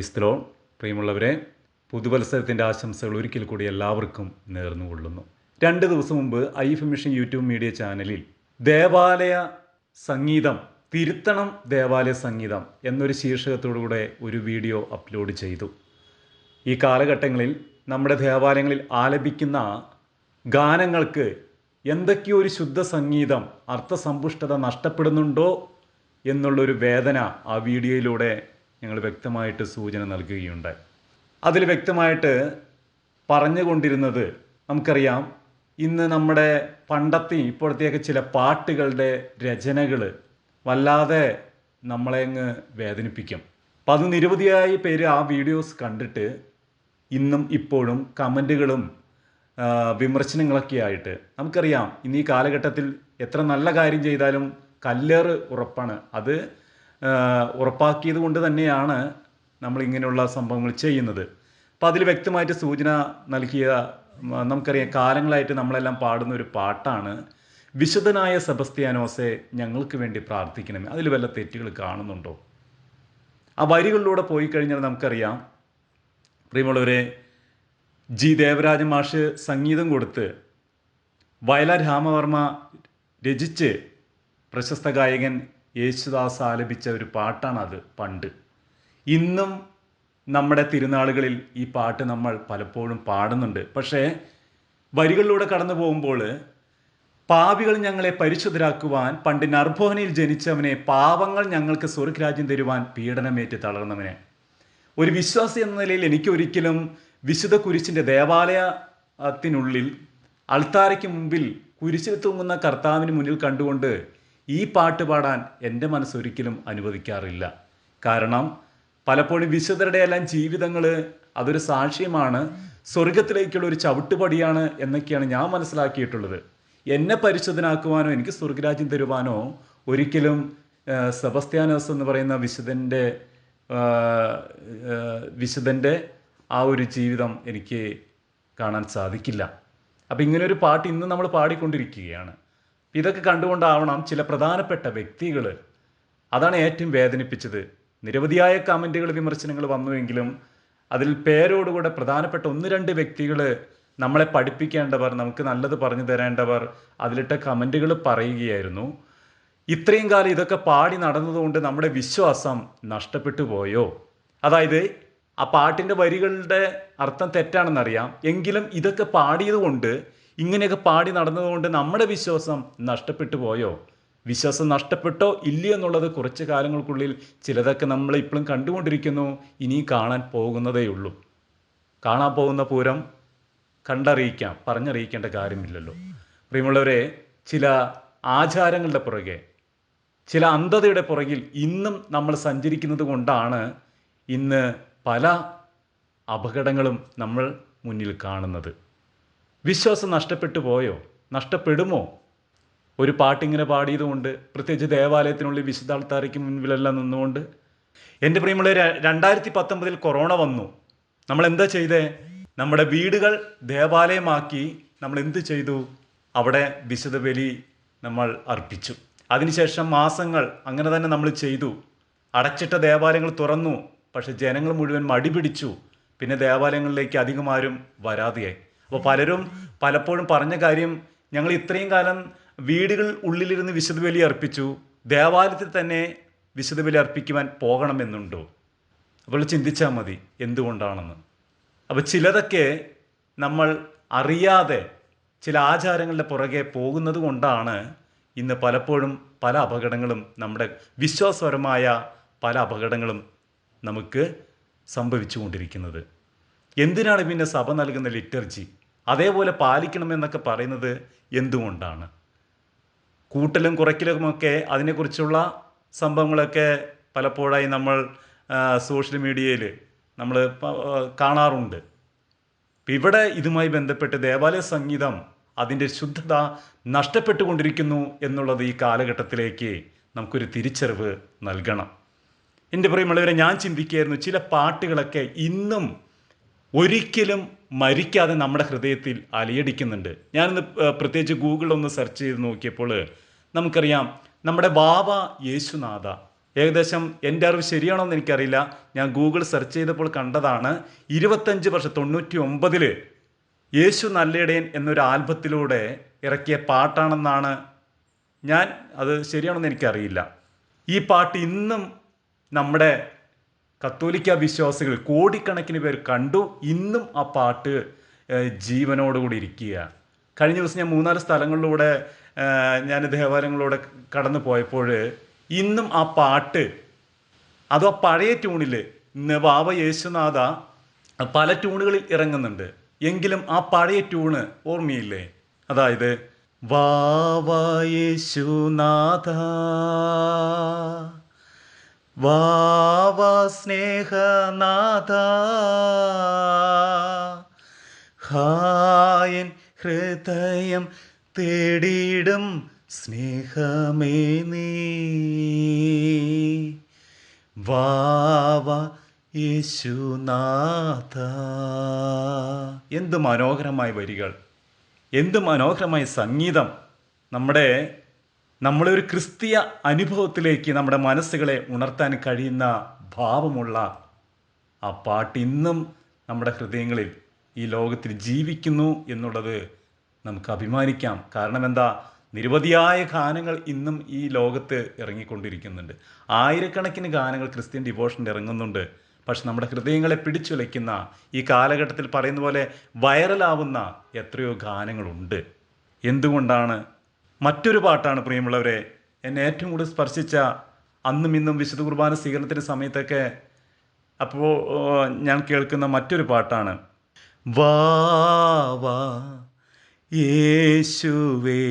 Praise the Lord. പ്രിയമുള്ളവരെ, പുതുവത്സരത്തിൻ്റെ ആശംസകൾ ഒരിക്കൽ കൂടി എല്ലാവർക്കും നേർന്നുകൊള്ളുന്നു. 2 ദിവസം മുമ്പ് ഐഫ് മിഷൻ യൂട്യൂബ് മീഡിയ ചാനലിൽ ദേവാലയ സംഗീതം തിരുത്തണം, ദേവാലയ സംഗീതം എന്നൊരു ശീർഷകത്തോടുകൂടെ ഒരു വീഡിയോ അപ്ലോഡ് ചെയ്തു. ഈ കാലഘട്ടങ്ങളിൽ നമ്മുടെ ദേവാലയങ്ങളിൽ ആലപിക്കുന്ന ഗാനങ്ങൾക്ക് എന്തൊക്കെയോ ഒരു ശുദ്ധ സംഗീതം, അർത്ഥസമ്പുഷ്ടത നഷ്ടപ്പെടുന്നുണ്ടോ എന്നുള്ളൊരു വേദന ആ വീഡിയോയിലൂടെ ഞങ്ങൾ വ്യക്തമായിട്ട് സൂചന നൽകുകയുണ്ടായി. അതിൽ വ്യക്തമായിട്ട് പറഞ്ഞുകൊണ്ടിരുന്നത്, നമുക്കറിയാം ഇന്ന് നമ്മുടെ പണ്ടത്തെ ഇപ്പോഴത്തെയൊക്കെ ചില പാട്ടുകളുടെ രചനകൾ വല്ലാതെ നമ്മളെ അങ്ങ് വേദനിപ്പിക്കും. അപ്പം അത് നിരവധിയായ പേര് ആ വീഡിയോസ് കണ്ടിട്ട് ഇന്നും ഇപ്പോഴും കമൻറ്റുകളും വിമർശനങ്ങളൊക്കെ ആയിട്ട്, നമുക്കറിയാം ഇന്ന് ഈ കാലഘട്ടത്തിൽ എത്ര നല്ല കാര്യം ചെയ്താലും കല്ലേറ് ഉറപ്പാണ്. അത് ഉറപ്പാക്കിയത് കൊണ്ട് തന്നെയാണ് നമ്മളിങ്ങനെയുള്ള സംഭവങ്ങൾ ചെയ്യുന്നത്. അപ്പോൾ അതിൽ വ്യക്തമായിട്ട് സൂചന നൽകിയ, നമുക്കറിയാം കാലങ്ങളായിട്ട് നമ്മളെല്ലാം പാടുന്ന ഒരു പാട്ടാണ് വിശുദ്ധനായ സെബസ്ത്യാനോസെ ഞങ്ങൾക്ക് വേണ്ടി പ്രാർത്ഥിക്കണമേ. അതിൽ വല്ല തെറ്റുകൾ കാണുന്നുണ്ടോ? ആ വരികളിലൂടെ പോയി കഴിഞ്ഞാൽ നമുക്കറിയാം, പ്രിയമുള്ളവരെ, ജി ദേവരാജ മാഷ് സംഗീതം കൊടുത്ത് വയലാർ രാമവർമ്മ രചിച്ച് പ്രശസ്ത ഗായകൻ യേശുദാസ് ആലപിച്ച ഒരു പാട്ടാണത് പണ്ട്. ഇന്നും നമ്മുടെ തിരുനാളുകളിൽ ഈ പാട്ട് നമ്മൾ പലപ്പോഴും പാടുന്നുണ്ട്. പക്ഷേ വരികളിലൂടെ കടന്നു പോകുമ്പോൾ, പാപികൾ ഞങ്ങളെ പരിശുദ്ധരാക്കുവാൻ പണ്ട് നർഭോനയിൽ ജനിച്ചവനെ, പാവങ്ങൾ ഞങ്ങൾക്ക് സ്വർഗ്ഗരാജ്യം തരുവാൻ പീഡനമേറ്റ് തളർന്നവനെ. ഒരു വിശ്വാസി എന്ന നിലയിൽ എനിക്കൊരിക്കലും വിശുദ്ധ കുരിശിൻ്റെ ദേവാലയത്തിനുള്ളിൽ അൾത്താരയ്ക്ക് മുമ്പിൽ കുരിശിൽ തൂങ്ങുന്ന കർത്താവിന് മുന്നിൽ കണ്ടുകൊണ്ട് ഈ പാട്ട് പാടാൻ എൻ്റെ മനസ്സൊരിക്കലും അനുവദിക്കാറില്ല. കാരണം പലപ്പോഴും വിശുദ്ധരുടെ എല്ലാം ജീവിതങ്ങൾ അതൊരു സാക്ഷ്യമാണ്, സ്വർഗത്തിലേക്കുള്ള ഒരു ചവിട്ടുപടിയാണ് എന്നൊക്കെയാണ് ഞാൻ മനസ്സിലാക്കിയിട്ടുള്ളത്. എന്നെ പരിശുദ്ധനാക്കുവാനോ എനിക്ക് സ്വർഗരാജ്യം തരുവാനോ ഒരിക്കലും സെബസ്ത്യാനോസ് എന്ന് പറയുന്ന വിശുദ്ധൻ്റെ ആ ഒരു ജീവിതം എനിക്ക് കാണാൻ സാധിക്കില്ല. അപ്പം ഇങ്ങനൊരു പാട്ട് ഇന്ന് നമ്മൾ പാടിക്കൊണ്ടിരിക്കുകയാണ്. ഇതൊക്കെ കണ്ടുകൊണ്ടാവണം ചില പ്രധാനപ്പെട്ട വ്യക്തികൾ, അതാണ് ഏറ്റവും വേദനിപ്പിച്ചത്. നിരവധിയായ കമൻറ്റുകൾ, വിമർശനങ്ങൾ വന്നുവെങ്കിലും അതിൽ പേരോടുകൂടെ പ്രധാനപ്പെട്ട 1-2 വ്യക്തികൾ, നമ്മളെ പഠിപ്പിക്കേണ്ടവർ, നമുക്ക് നല്ലത് പറഞ്ഞു തരേണ്ടവർ, അതിലിട്ട കമൻറ്റുകൾ പറയുകയായിരുന്നു, ഇത്രയും കാലം ഇതൊക്കെ പാടി നടന്നതുകൊണ്ട് നമ്മുടെ വിശ്വാസം നഷ്ടപ്പെട്ടു പോയോ? അതായത് ആ പാട്ടിൻ്റെ വരികളുടെ അർത്ഥം തെറ്റാണെന്നറിയാം, എങ്കിലും ഇതൊക്കെ പാടിയത് കൊണ്ട്, ഇങ്ങനെയൊക്കെ പാടി നടന്നതുകൊണ്ട് നമ്മുടെ വിശ്വാസം നഷ്ടപ്പെട്ടു പോയോ? വിശ്വാസം നഷ്ടപ്പെട്ടോ ഇല്ലയോ എന്നുള്ളത് കുറച്ച് കാലങ്ങൾക്കുള്ളിൽ ചിലതൊക്കെ നമ്മൾ ഇപ്പോഴും കണ്ടുകൊണ്ടിരിക്കുന്നു, ഇനി കാണാൻ പോകുന്നതേ ഉള്ളൂ. കാണാൻ പോകുന്ന പൂരം കണ്ടറിയിക്കാം, പറഞ്ഞറിയിക്കേണ്ട കാര്യമില്ലല്ലോ. പ്രിയമുള്ളവരെ, ചില ആചാരങ്ങളുടെ പുറകെ, ചില അന്ധതയുടെ പുറകിൽ ഇന്നും നമ്മൾ സഞ്ചരിക്കുന്നത് കൊണ്ടാണ് ഇന്ന് പല അപകടങ്ങളും നമ്മൾ മുന്നിൽ കാണുന്നത്. വിശ്വാസം നഷ്ടപ്പെട്ടു പോയോ? നഷ്ടപ്പെടുമോ? ഒരു പാട്ടിങ്ങനെ പാടിയതുകൊണ്ട്, പ്രത്യേകിച്ച് ദേവാലയത്തിനുള്ളിൽ വിശുദ്ധ അൾത്താരയ്ക്ക് മുൻപിലെല്ലാം നിന്നുകൊണ്ട്. എൻ്റെ പ്രിയമുള്ളവരെ, 2019 കൊറോണ വന്നു. നമ്മൾ എന്താ ചെയ്തേ? നമ്മുടെ വീടുകൾ ദേവാലയമാക്കി നമ്മൾ എന്ത് ചെയ്തു? അവിടെ വിശുദ്ധ ബലി നമ്മൾ അർപ്പിച്ചു. അതിനുശേഷം മാസങ്ങൾ അങ്ങനെ തന്നെ നമ്മൾ ചെയ്തു. അടച്ചിട്ട ദേവാലയങ്ങൾ തുറന്നു. പക്ഷെ ജനങ്ങൾ മുഴുവൻ മടി പിടിച്ചു. പിന്നെ ദേവാലയങ്ങളിലേക്ക് അധികം ആരും വരാതെയായി. അപ്പോൾ പലരും പലപ്പോഴും പറഞ്ഞ കാര്യം, ഞങ്ങൾ ഇത്രയും കാലം വീടുകൾ ഉള്ളിലിരുന്ന് വിശുദ്ധ ബലി അർപ്പിച്ചു, ദേവാലയത്തിൽ തന്നെ വിശുദ്ധ ബലി അർപ്പിക്കുവാൻ പോകണമെന്നുണ്ടോ? അപ്പോൾ ചിന്തിച്ചാൽ മതി എന്തുകൊണ്ടാണെന്ന്. അപ്പോൾ ചിലതൊക്കെ നമ്മൾ അറിയാതെ ചില ആചാരങ്ങളുടെ പുറകെ പോകുന്നത് കൊണ്ടാണ് ഇന്ന് പലപ്പോഴും പല അപകടങ്ങളും, നമ്മുടെ വിശ്വാസപരമായ പല അപകടങ്ങളും നമുക്ക് സംഭവിച്ചു കൊണ്ടിരിക്കുന്നത്. എന്തിനാണ് പിന്നെ സഭ നൽകുന്ന ലിറ്റർജി അതേപോലെ പാലിക്കണമെന്നൊക്കെ പറയുന്നത് എന്തുകൊണ്ടാണ്? കൂട്ടലും കുറയ്ക്കലുമൊക്കെ അതിനെക്കുറിച്ചുള്ള സംഭവങ്ങളൊക്കെ പലപ്പോഴായി നമ്മൾ സോഷ്യൽ മീഡിയയിൽ നമ്മൾ കാണാറുണ്ട്. ഇവിടെ ഇതുമായി ബന്ധപ്പെട്ട് ദേവാലയ സംഗീതം അതിൻ്റെ ശുദ്ധത നഷ്ടപ്പെട്ടുകൊണ്ടിരിക്കുന്നു എന്നുള്ളത് ഈ കാലഘട്ടത്തിലേക്ക് നമുക്കൊരു തിരിച്ചറിവ് നൽകണം. എൻ്റെ പ്രിയമുള്ളവരെ, ഞാൻ ചിന്തിക്കുകയായിരുന്നു, ചില പാട്ടുകളൊക്കെ ഇന്നും ഒരിക്കലും മരിക്കാതെ നമ്മുടെ ഹൃദയത്തിൽ അലയടിക്കുന്നുണ്ട്. ഞാനിന്ന് പ്രത്യേകിച്ച് ഗൂഗിളൊന്ന് സെർച്ച് ചെയ്ത് നോക്കിയപ്പോൾ നമുക്കറിയാം, നമ്മുടെ ബാബ യേശുനാഥ ഏകദേശം എൻ്റെ അറിവ് ശരിയാണോ എന്ന് എനിക്കറിയില്ല. ഞാൻ ഗൂഗിൾ സെർച്ച് ചെയ്തപ്പോൾ കണ്ടതാണ് 25 വർഷം 99 യേശു നല്ലിടയൻ എന്നൊരു ആൽബത്തിലൂടെ ഇറക്കിയ പാട്ടാണെന്നാണ് ഞാൻ അത് ശരിയാണെന്ന് എനിക്കറിയില്ല. ഈ പാട്ട് ഇന്നും നമ്മുടെ കത്തോലിക്ക വിശ്വാസികൾ കോടിക്കണക്കിന് പേർ കണ്ടു. ഇന്നും ആ പാട്ട് ജീവനോടുകൂടി ഇരിക്കുക. കഴിഞ്ഞ ദിവസം ഞാൻ 3-4 സ്ഥലങ്ങളിലൂടെ ഞാൻ ദേവാലയങ്ങളിലൂടെ കടന്നു പോയപ്പോൾ ഇന്നും ആ പാട്ട് അത് ആ പഴയ ട്യൂണിൽ ഇന്ന് വാവ യേശുനാഥ പല ട്യൂണുകളിൽ ഇറങ്ങുന്നുണ്ട്. എങ്കിലും ആ പഴയ ട്യൂണ് ഓർമ്മയില്ലേ? അതായത് വാവ യേശുനാഥ വാവ സ്നേഹനാഥ ഹായൻ ഹൃദയം തേടിയിടും സ്നേഹമേ നീ വാവ യേശുനാഥ. എന്ത് മനോഹരമായ വരികൾ, എന്ത് മനോഹരമായ സംഗീതം. നമ്മളെ ഒരു ക്രിസ്തീയ അനുഭവത്തിലേക്ക് നമ്മുടെ മനസ്സുകളെ ഉണർത്താൻ കഴിയുന്ന ഭാവമുള്ള ആ പാട്ട് ഇന്നും നമ്മുടെ ഹൃദയങ്ങളിൽ ഈ ലോകത്തിൽ ജീവിക്കുന്നു എന്നുള്ളത് നമുക്ക് അഭിമാനിക്കാം. കാരണം എന്താ? നിരവധിയായ ഗാനങ്ങൾ ഇന്നും ഈ ലോകത്ത് ഇറങ്ങിക്കൊണ്ടിരിക്കുന്നുണ്ട്. ആയിരക്കണക്കിന് ഗാനങ്ങൾ ക്രിസ്ത്യൻ ഡിവോഷനിൽ ഇറങ്ങുന്നുണ്ട്. പക്ഷെ നമ്മുടെ ഹൃദയങ്ങളെ പിടിച്ചുലയ്ക്കുന്ന ഈ കാലഘട്ടത്തിൽ പറയുന്ന പോലെ വൈറലാവുന്ന എത്രയോ ഗാനങ്ങളുണ്ട്. എന്തുകൊണ്ടാണ്? മറ്റൊരു പാട്ടാണ് പ്രിയമുള്ളവരെ എന്നെ ഏറ്റവും കൂടുതൽ സ്പർശിച്ച അന്നും ഇന്നും വിശുദ്ധ കുർബാന സ്വീകരണത്തിൻ്റെ സമയത്തൊക്കെ അപ്പോൾ ഞാൻ കേൾക്കുന്ന മറ്റൊരു പാട്ടാണ്. വാവാ യേശുവേ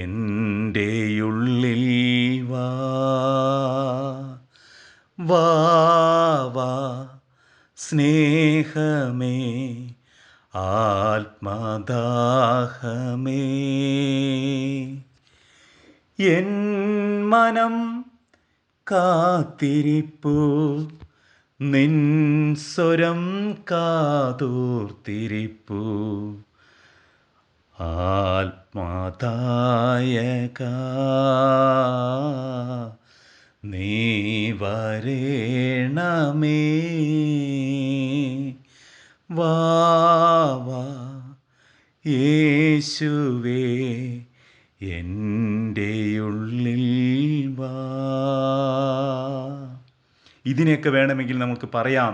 എൻ്റെ ഉള്ളിൽ വാ വാവാ സ്നേഹമേ ആത്മദാഹമേ എൻ മനം കാത്തിരിപ്പു നിൻ സ്വരം കാതോർത്തിരിപ്പു ആത്മദായക നീ വരേണമേ വാവാ യേശുവേ എൻ്റെ ഉള്ളിൽ വാ. ഇതിനെയൊക്കെ വേണമെങ്കിൽ നമുക്ക് പറയാം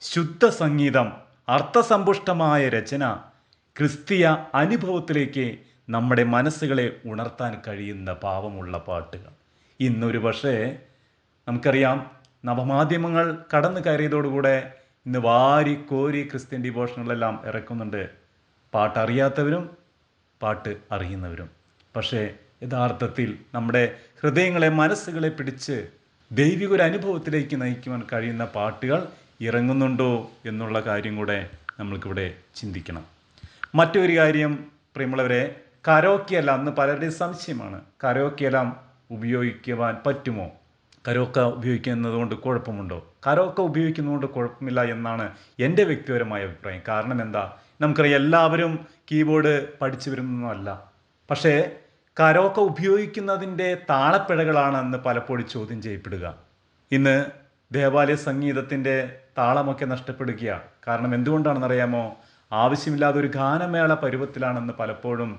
ശുദ്ധ സംഗീതം, അർത്ഥസമ്പുഷ്ടമായ രചന, ക്രിസ്തീയ അനുഭവത്തിലേക്ക് നമ്മുടെ മനസ്സുകളെ ഉണർത്താൻ കഴിയുന്ന ഭാവമുള്ള പാട്ടുകൾ. ഇന്നൊരു പക്ഷേ നമുക്കറിയാം നവമാധ്യമങ്ങൾ കടന്നു കയറിയതോടുകൂടെ ഇന്ന് വാരി കോരി ക്രിസ്ത്യൻ ഡിവോഷനുകളെല്ലാം ഇറക്കുന്നുണ്ട്. പാട്ടറിയാത്തവരും പാട്ട് അറിയുന്നവരും. പക്ഷേ യഥാർത്ഥത്തിൽ നമ്മുടെ ഹൃദയങ്ങളെ മനസ്സുകളെ പിടിച്ച് ദൈവിക ഒരു അനുഭവത്തിലേക്ക് നയിക്കുവാൻ കഴിയുന്ന പാട്ടുകൾ ഇറങ്ങുന്നുണ്ടോ എന്നുള്ള കാര്യം കൂടെ നമ്മൾക്കിവിടെ ചിന്തിക്കണം. മറ്റൊരു കാര്യം പ്രിയമുള്ളവരെ, കരോക്കെയെല്ലാം അന്ന് പലരുടെയും സംശയമാണ്. കരോക്കെയെല്ലാം ഉപയോഗിക്കുവാൻ പറ്റുമോ? കരോക്ക ഉപയോഗിക്കുന്നത് കൊണ്ട് കുഴപ്പമുണ്ടോ? കരോക്ക ഉപയോഗിക്കുന്നതുകൊണ്ട് കുഴപ്പമില്ല എന്നാണ് എൻ്റെ വ്യക്തിപരമായ അഭിപ്രായം. കാരണം എന്താ? നമുക്കറിയാം എല്ലാവരും കീബോർഡ് പഠിച്ചു വരുന്നതല്ല. പക്ഷേ കരോക്ക ഉപയോഗിക്കുന്നതിൻ്റെ താളപ്പിഴകളാണ് അന്ന് പലപ്പോഴും ചോദ്യം ചെയ്യപ്പെടുക. ഇന്ന് ദേവാലയ സംഗീതത്തിൻ്റെ താളമൊക്കെ നഷ്ടപ്പെടുകയാണ്. കാരണം എന്തുകൊണ്ടാണെന്നറിയാമോ? ആവശ്യമില്ലാതെ ഒരു ഗാനമേള പരുവത്തിലാണെന്ന് പലപ്പോഴും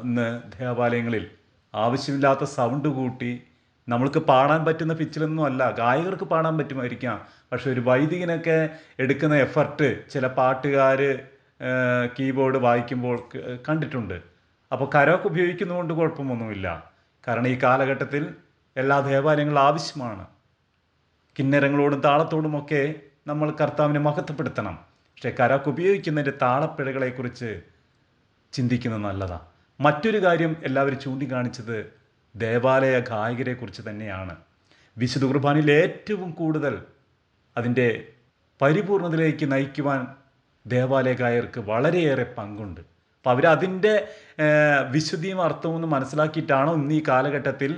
ഇന്ന് ദേവാലയങ്ങളിൽ ആവശ്യമില്ലാത്ത സൗണ്ട് കൂട്ടി നമ്മൾക്ക് പാടാൻ പറ്റുന്ന പിച്ചിലൊന്നും അല്ല. ഗായകർക്ക് പാടാൻ പറ്റുമായിരിക്കാം, പക്ഷെ ഒരു വൈദികനൊക്കെ എടുക്കുന്ന എഫർട്ട് ചില പാട്ടുകാർ കീബോർഡ് വായിക്കുമ്പോൾ കണ്ടിട്ടുണ്ട്. അപ്പോൾ കരോക്ക് ഉപയോഗിക്കുന്നതുകൊണ്ട് കുഴപ്പമൊന്നുമില്ല. കാരണം ഈ കാലഘട്ടത്തിൽ എല്ലാ ദേവാലയങ്ങളും ആവശ്യമാണ്. കിന്നരങ്ങളോടും താളത്തോടുമൊക്കെ നമ്മൾ കർത്താവിനെ മഹത്വപ്പെടുത്തണം. പക്ഷേ കരോക്ക് ഉപയോഗിക്കുന്നതിൻ്റെ താളപ്പിഴകളെക്കുറിച്ച് ചിന്തിക്കുന്നത് നല്ലതാണ്. മറ്റൊരു കാര്യം എല്ലാവരും ചൂണ്ടിക്കാണിച്ചത് ദേവാലയ ഗായകരെക്കുറിച്ച് തന്നെയാണ്. വിശുദ്ധ കുർബാനയിൽ ഏറ്റവും കൂടുതൽ അതിൻ്റെ പരിപൂർണതയിലേക്ക് നയിക്കുവാൻ ദേവാലയ ഗായകർക്ക് വളരെയേറെ പങ്കുണ്ട്. അപ്പോൾ അവരതിൻ്റെ വിശുദ്ധിയും അർത്ഥവും മനസ്സിലാക്കിയിട്ടാണോ ഇന്ന് ഈ കാലഘട്ടത്തിൽ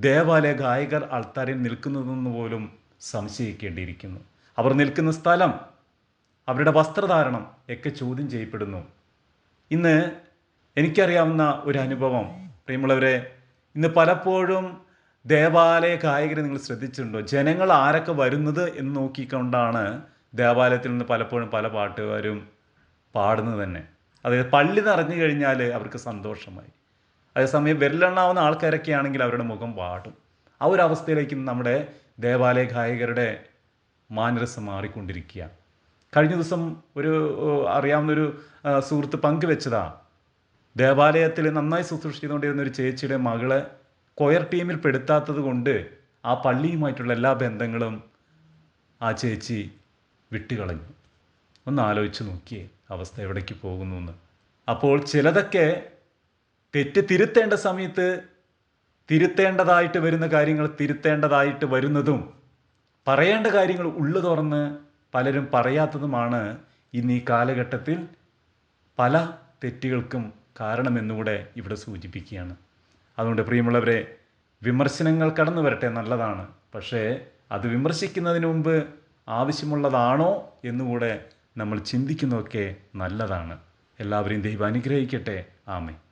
ദേവാലയ ഗായകർ ആൾത്താരിൽ നിൽക്കുന്നതെന്ന് പോലും സംശയിക്കേണ്ടിയിരിക്കുന്നു. അവർ നിൽക്കുന്ന സ്ഥലം, അവരുടെ വസ്ത്രധാരണം ഒക്കെ ചോദ്യം ചെയ്യപ്പെടുന്നു. ഇന്ന് എനിക്കറിയാവുന്ന ഒരു അനുഭവം പ്രിയമുള്ളവരെ, ഇന്ന് പലപ്പോഴും ദേവാലയ ഗായകരെ നിങ്ങൾ ശ്രദ്ധിച്ചിട്ടുണ്ടോ? ജനങ്ങൾ ആരൊക്കെ വരുന്നത് എന്ന് നോക്കിക്കൊണ്ടാണ് ദേവാലയത്തിൽ നിന്ന് പലപ്പോഴും പല പാട്ടുകാരും പാടുന്നത് തന്നെ. അതായത് പള്ളി നിറഞ്ഞു കഴിഞ്ഞാൽ അവർക്ക് സന്തോഷമായി. അതേസമയം വിരലെണ്ണാവുന്ന ആൾക്കാരൊക്കെ ആണെങ്കിൽ അവരുടെ മുഖം വാടും. ആ ഒരു അവസ്ഥയിലേക്ക് നമ്മുടെ ദേവാലയ ഗായകരുടെ മാനരസം മാറിക്കൊണ്ടിരിക്കുക. കഴിഞ്ഞ ദിവസം ഒരു അറിയാവുന്നൊരു സുഹൃത്ത് പങ്കുവെച്ചതാ. ദേവാലയത്തിൽ നന്നായി ശുശ്രൂഷ ചെയ്തുകൊണ്ടിരുന്ന ഒരു ചേച്ചിയുടെ മകളെ കൊയർ ടീമിൽ പെടുത്താത്തത് കൊണ്ട് ആ പള്ളിയുമായിട്ടുള്ള എല്ലാ ബന്ധങ്ങളും ആ ചേച്ചി വിട്ടുകളഞ്ഞു. ഒന്ന് ആലോചിച്ച് നോക്കിയേ അവസ്ഥ എവിടേക്ക് പോകുന്നു എന്ന്. അപ്പോൾ ചിലതൊക്കെ തെറ്റ് തിരുത്തേണ്ട സമയത്ത് തിരുത്തേണ്ടതായിട്ട് വരുന്ന കാര്യങ്ങൾ തിരുത്തേണ്ടതായിട്ട് വരുന്നതും, പറയേണ്ട കാര്യങ്ങൾ ഉള്ളു തുറന്ന് പലരും പറയാത്തതുമാണ് ഇന്ന് ഈ കാലഘട്ടത്തിൽ പല തെറ്റുകൾക്കും കാരണമെന്നുകൂടെ ഇവിടെ സൂചിപ്പിക്കുകയാണ്. അതുകൊണ്ട് പ്രിയമുള്ളവരെ, വിമർശനങ്ങൾ കടന്നു വരട്ടെ, നല്ലതാണ്. പക്ഷേ അത് വിമർശിക്കുന്നതിന് മുമ്പ് ആവശ്യമുള്ളതാണോ എന്നുകൂടെ നമ്മൾ ചിന്തിക്കുന്നതൊക്കെ നല്ലതാണ്. എല്ലാവരെയും ദൈവം അനുഗ്രഹിക്കട്ടെ. ആമേൻ.